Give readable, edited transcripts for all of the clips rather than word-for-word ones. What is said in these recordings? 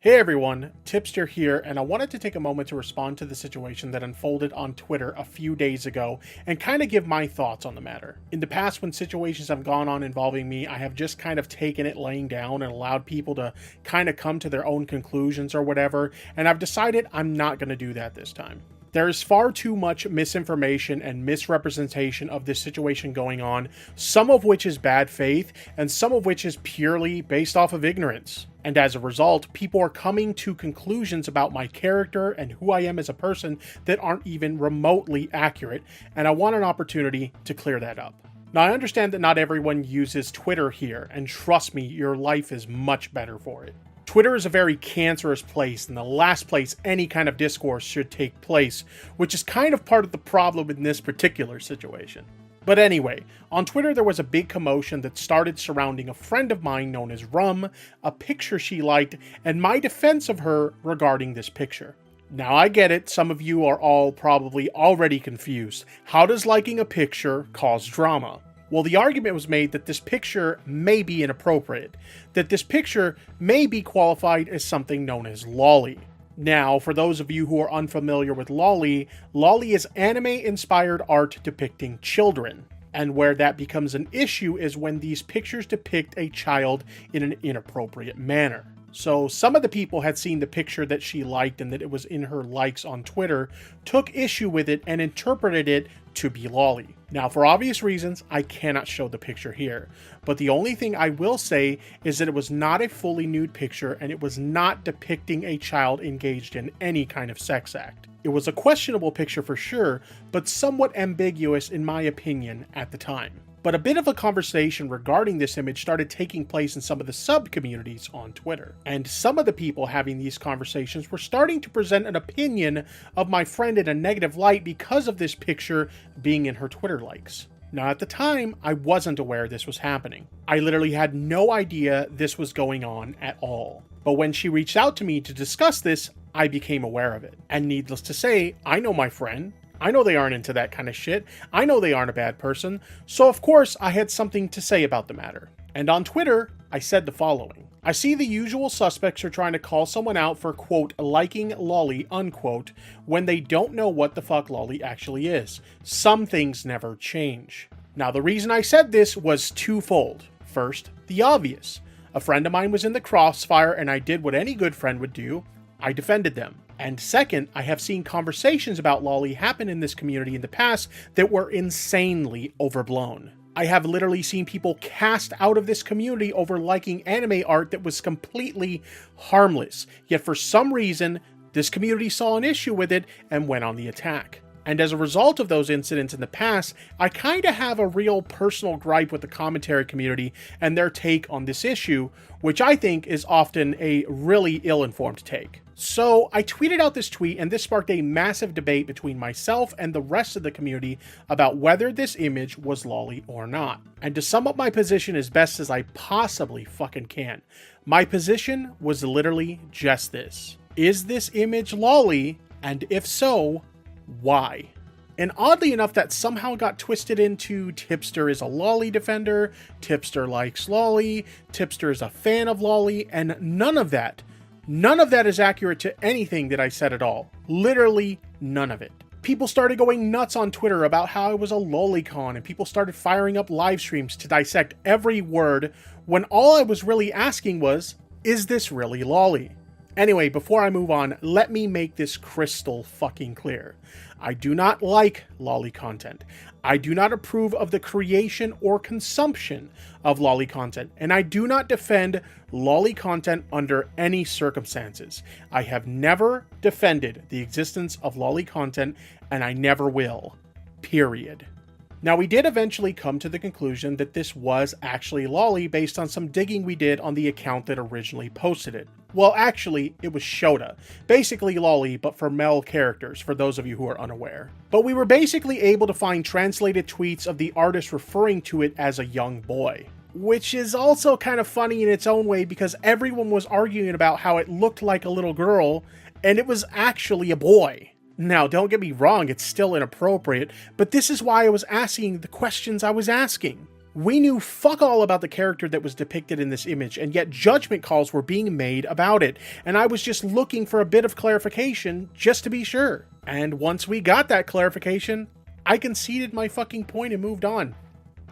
Hey everyone, Tipster here, and I wanted to take a moment to respond to the situation that unfolded on Twitter a few days ago and kind of give my thoughts on the matter. In the past, when situations have gone on involving me, I have just kind of taken it laying down and allowed people to kind of come to their own conclusions or whatever, and I've decided I'm not going to do that this time. There is far too much misinformation and misrepresentation of this situation going on, some of which is bad faith, and some of which is purely based off of ignorance. And as a result, people are coming to conclusions about my character and who I am as a person that aren't even remotely accurate, and I want an opportunity to clear that up. Now, I understand that not everyone uses Twitter here, and trust me, your life is much better for it. Twitter is a very cancerous place and the last place any kind of discourse should take place, which is kind of part of the problem in this particular situation. But anyway, on Twitter there was a big commotion that started surrounding a friend of mine known as Rum, a picture she liked, and my defense of her regarding this picture. Now I get it, some of you are all probably already confused. How does liking a picture cause drama? Well, the argument was made that this picture may be inappropriate, that this picture may be qualified as something known as lolly. Now, for those of you who are unfamiliar with lolly, lolly is anime-inspired art depicting children. And where that becomes an issue is when these pictures depict a child in an inappropriate manner. So some of the people had seen the picture that she liked and that it was in her likes on Twitter, took issue with it and interpreted it to be lolly. Now, for obvious reasons, I cannot show the picture here, but the only thing I will say is that it was not a fully nude picture and it was not depicting a child engaged in any kind of sex act. It was a questionable picture for sure, but somewhat ambiguous in my opinion at the time. But a bit of a conversation regarding this image started taking place in some of the sub-communities on Twitter. And some of the people having these conversations were starting to present an opinion of my friend in a negative light because of this picture being in her Twitter likes. Now at the time, I wasn't aware this was happening. I literally had no idea this was going on at all. But when she reached out to me to discuss this, I became aware of it. And needless to say, I know my friend. I know they aren't into that kind of shit. I know they aren't a bad person. So of course I had something to say about the matter. And on Twitter, I said the following. I see the usual suspects are trying to call someone out for, quote, liking lolly, unquote, when they don't know what the fuck lolly actually is. Some things never change. Now the reason I said this was twofold. First, the obvious. A friend of mine was in the crossfire and I did what any good friend would do. I defended them. And second, I have seen conversations about lolly happen in this community in the past that were insanely overblown. I have literally seen people cast out of this community over liking anime art that was completely harmless. Yet for some reason, this community saw an issue with it and went on the attack. And as a result of those incidents in the past, I kinda have a real personal gripe with the commentary community and their take on this issue, which I think is often a really ill-informed take. So I tweeted out this tweet and this sparked a massive debate between myself and the rest of the community about whether this image was lolly or not. And to sum up my position as best as I possibly fucking can, my position was literally just this. Is this image lolly? And if so, why? And oddly enough, that somehow got twisted into Tipster is a lolly defender, Tipster likes lolly, Tipster is a fan of lolly, and none of that is accurate to anything that I said at all. Literally none of it. People started going nuts on Twitter about how I was a lolicon, and people started firing up live streams to dissect every word, when all I was really asking was, is this really lolly? Anyway, before I move on, let me make this crystal fucking clear. I do not like lolly content. I do not approve of the creation or consumption of lolly content, and I do not defend lolly content under any circumstances. I have never defended the existence of lolly content, and I never will. Period. Now, we did eventually come to the conclusion that this was actually lolly based on some digging we did on the account that originally posted it. Well, actually, it was Shota. Basically lolly, but for male characters, for those of you who are unaware. But we were basically able to find translated tweets of the artist referring to it as a young boy. Which is also kind of funny in its own way because everyone was arguing about how it looked like a little girl, and it was actually a boy. Now, don't get me wrong, it's still inappropriate, but this is why I was asking the questions I was asking. We knew fuck all about the character that was depicted in this image, and yet judgment calls were being made about it, and I was just looking for a bit of clarification just to be sure. And once we got that clarification, I conceded my fucking point and moved on.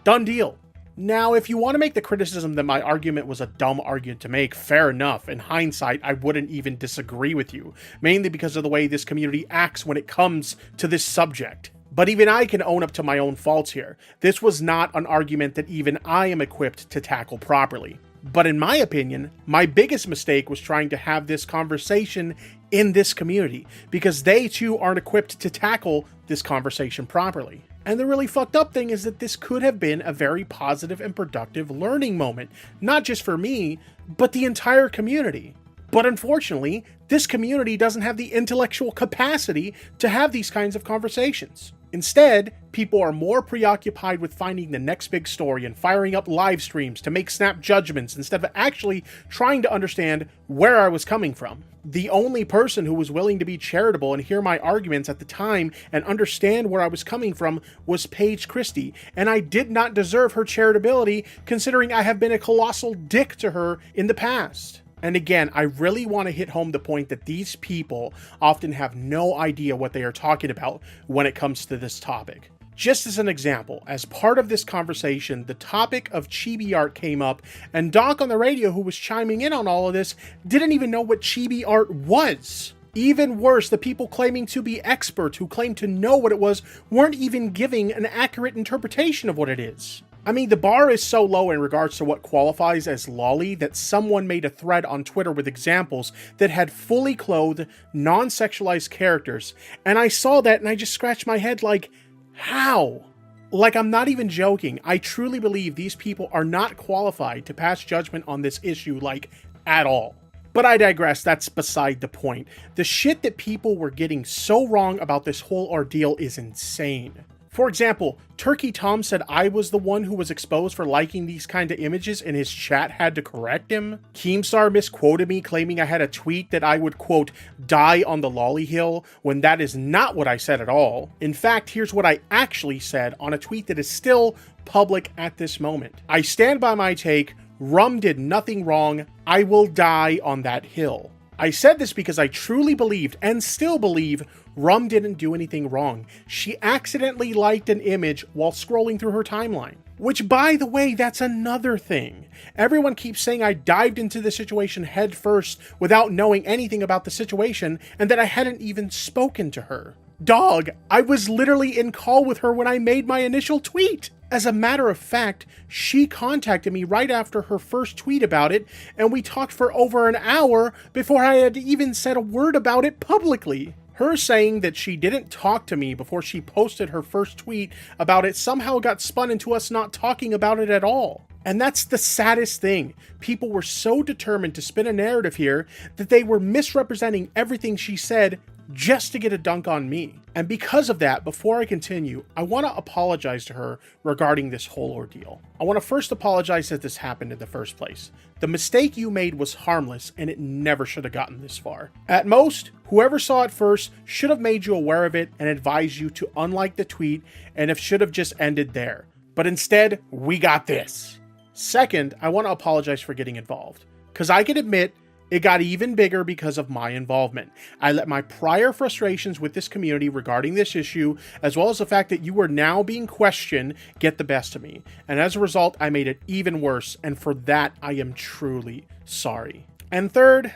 Done deal. Now, if you want to make the criticism that my argument was a dumb argument to make, fair enough. In hindsight, I wouldn't even disagree with you, mainly because of the way this community acts when it comes to this subject. But even I can own up to my own faults here. This was not an argument that even I am equipped to tackle properly. But in my opinion, my biggest mistake was trying to have this conversation in this community, because they too aren't equipped to tackle this conversation properly. And the really fucked up thing is that this could have been a very positive and productive learning moment, not just for me, but the entire community. But unfortunately, this community doesn't have the intellectual capacity to have these kinds of conversations. Instead, people are more preoccupied with finding the next big story and firing up live streams to make snap judgments instead of actually trying to understand where I was coming from. The only person who was willing to be charitable and hear my arguments at the time and understand where I was coming from was Paige Christie, and I did not deserve her charitability considering I have been a colossal dick to her in the past. And again, I really want to hit home the point that these people often have no idea what they are talking about when it comes to this topic. Just as an example, as part of this conversation, the topic of chibi art came up, and Doc on the radio, who was chiming in on all of this, didn't even know what chibi art was. Even worse, the people claiming to be experts who claimed to know what it was weren't even giving an accurate interpretation of what it is. I mean, the bar is so low in regards to what qualifies as lolly that someone made a thread on Twitter with examples that had fully clothed, non-sexualized characters, and I saw that and I just scratched my head like, how? Like, I'm not even joking. I truly believe these people are not qualified to pass judgment on this issue, like, at all. But I digress, that's beside the point. The shit that people were getting so wrong about this whole ordeal is insane. For example, Turkey Tom said I was the one who was exposed for liking these kind of images and his chat had to correct him. Keemstar misquoted me, claiming I had a tweet that I would, quote, die on the lolly hill, when that is not what I said at all. In fact, here's what I actually said on a tweet that is still public at this moment. I stand by my take, Rum did nothing wrong, I will die on that hill. I said this because I truly believed, and still believe, Rum didn't do anything wrong. She accidentally liked an image while scrolling through her timeline. Which, by the way, that's another thing. Everyone keeps saying I dived into the situation head first without knowing anything about the situation, and that I hadn't even spoken to her. Dog, I was literally in call with her when I made my initial tweet. As a matter of fact, she contacted me right after her first tweet about it, and we talked for over an hour before I had even said a word about it publicly. Her saying that she didn't talk to me before she posted her first tweet about it somehow got spun into us not talking about it at all. And that's the saddest thing. People were so determined to spin a narrative here that they were misrepresenting everything she said just to get a dunk on me. And because of that, before I continue, I want to apologize to her regarding this whole ordeal. I want to first apologize that this happened in the first place. The mistake you made was harmless and it never should have gotten this far. At most, whoever saw it first should have made you aware of it and advised you to unlike the tweet, and it should have just ended there. But instead, we got this. Second, I want to apologize for getting involved, because I can admit it got even bigger because of my involvement. I let my prior frustrations with this community regarding this issue, as well as the fact that you were now being questioned, get the best of me. And as a result, I made it even worse, and for that, I am truly sorry. And third,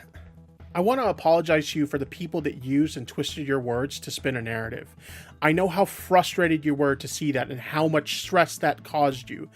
I want to apologize to you for the people that used and twisted your words to spin a narrative. I know how frustrated you were to see that and how much stress that caused you.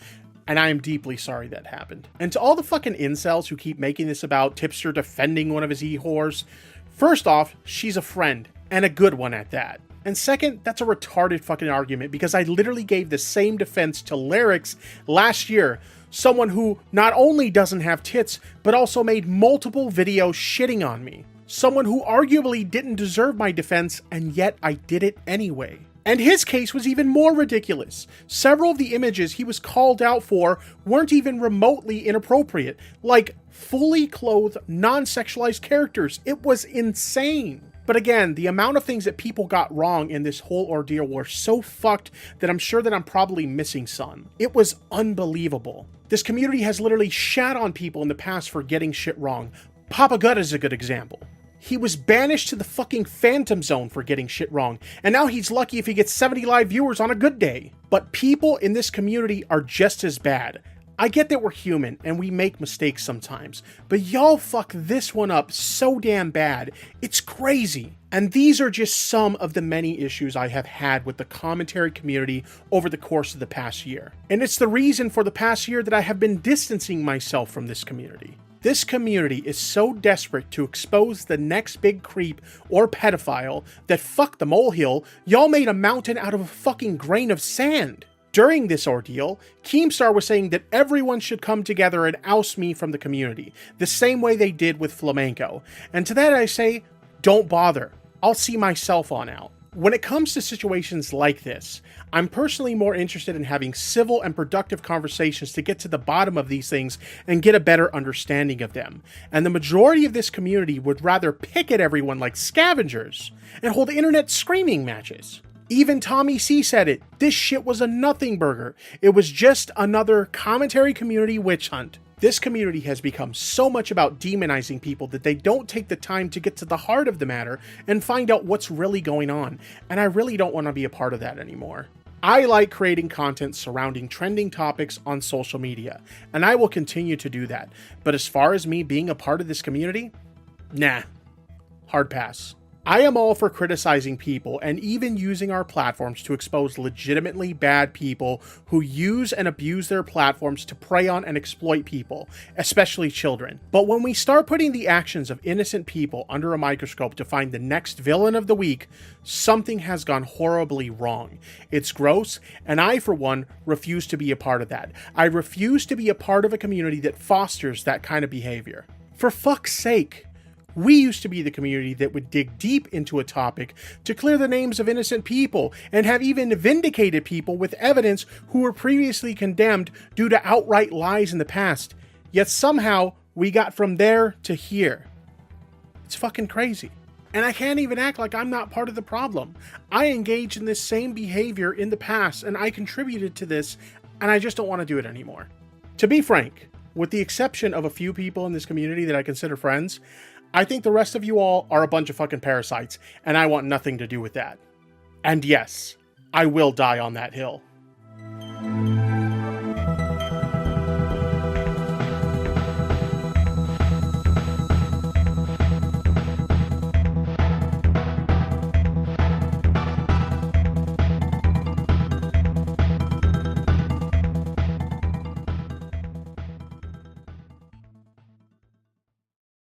And I am deeply sorry that happened. And to all the fucking incels who keep making this about Tipster defending one of his e-whores, first off, she's a friend, and a good one at that. And second, that's a retarded fucking argument, because I literally gave the same defense to Lyrics last year, someone who not only doesn't have tits, but also made multiple videos shitting on me. Someone who arguably didn't deserve my defense, and yet I did it anyway. And his case was even more ridiculous. Several of the images he was called out for weren't even remotely inappropriate, like fully clothed, non-sexualized characters. It was insane. But again, the amount of things that people got wrong in this whole ordeal were so fucked that I'm sure that I'm probably missing some. It was unbelievable. This community has literally shat on people in the past for getting shit wrong. Papa Gut is a good example. He was banished to the fucking Phantom Zone for getting shit wrong, and now he's lucky if he gets 70 live viewers on a good day. But people in this community are just as bad. I get that we're human and we make mistakes sometimes, but y'all fuck this one up so damn bad, it's crazy. And these are just some of the many issues I have had with the commentary community over the course of the past year. And it's the reason for the past year that I have been distancing myself from this community. This community is so desperate to expose the next big creep or pedophile that fuck the molehill, y'all made a mountain out of a fucking grain of sand. During this ordeal, Keemstar was saying that everyone should come together and oust me from the community, the same way they did with Flamenco. And to that I say, don't bother. I'll see myself on out. When it comes to situations like this, I'm personally more interested in having civil and productive conversations to get to the bottom of these things and get a better understanding of them. And the majority of this community would rather pick at everyone like scavengers and hold internet screaming matches. Even Tommy C said it. This shit was a nothing burger. It was just another commentary community witch hunt. This community has become so much about demonizing people that they don't take the time to get to the heart of the matter and find out what's really going on, and I really don't want to be a part of that anymore. I like creating content surrounding trending topics on social media, and I will continue to do that, but as far as me being a part of this community, nah, hard pass. I am all for criticizing people and even using our platforms to expose legitimately bad people who use and abuse their platforms to prey on and exploit people, especially children. But when we start putting the actions of innocent people under a microscope to find the next villain of the week, something has gone horribly wrong. It's gross, and I, for one, refuse to be a part of that. I refuse to be a part of a community that fosters that kind of behavior. For fuck's sake. We used to be the community that would dig deep into a topic to clear the names of innocent people and have even vindicated people with evidence who were previously condemned due to outright lies in the past. Yet somehow we got from there to here. It's fucking crazy. And I can't even act like I'm not part of the problem. I engaged in this same behavior in the past and I contributed to this, and I just don't want to do it anymore. To be frank, with the exception of a few people in this community that I consider friends, I think the rest of you all are a bunch of fucking parasites, and I want nothing to do with that. And yes, I will die on that hill.